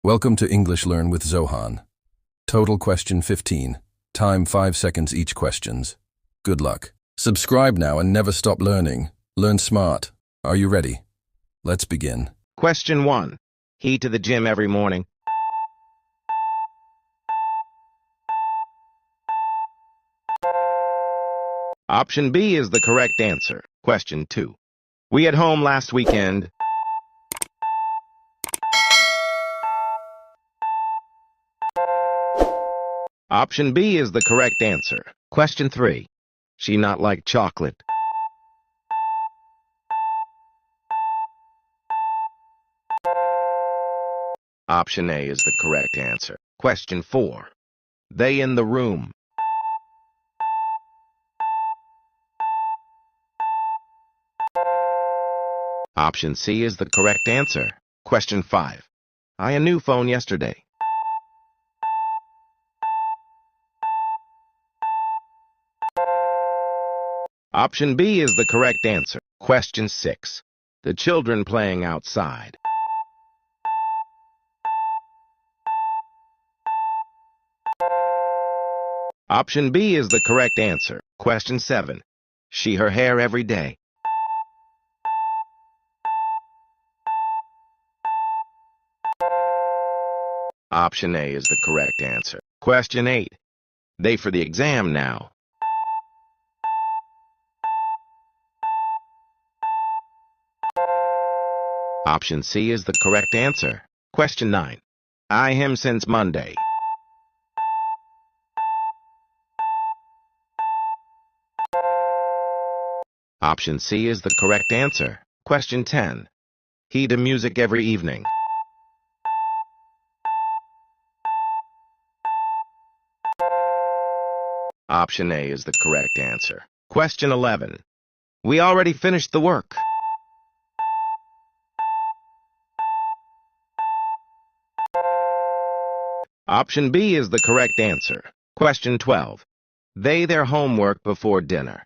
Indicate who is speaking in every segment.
Speaker 1: Welcome to English Learn with Zohan. Total question 15. Time 5 seconds each questions. Good luck. Subscribe now and never stop learning. Learn smart. Are you ready? Let's begin.
Speaker 2: Question 1. He to the gym every morning. Option B is the correct answer. Question 2. We at home last weekend. Option B is the correct answer. Question 3. She not like chocolate. Option A is the correct answer. Question 4. They in the room. Option C is the correct answer. Question 5. I a new phone yesterday. Option B is the correct answer. Question 6. The children playing outside. Option B is the correct answer. Question 7. She her hair every day. Option A is the correct answer. Question 8. They for the exam now. Option C is the correct answer. Question 9. I him since Monday. Option C is the correct answer. Question 10. He to music every evening. Option A is the correct answer. Question 11. We already finished the work. Option B is the correct answer. Question 12. They their homework before dinner.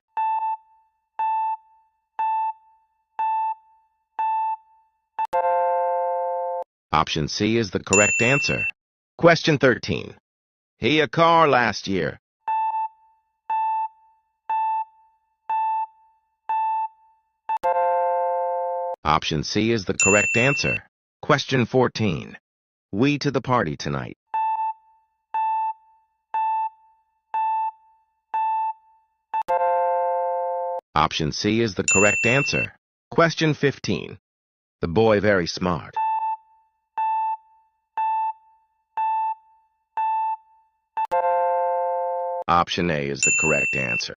Speaker 2: Option C is the correct answer. Question 13. He a car last year. Option C is the correct answer. Question 14. We to the party tonight. Option C is the correct answer. Question 15. The boy very smart. Option A is the correct answer.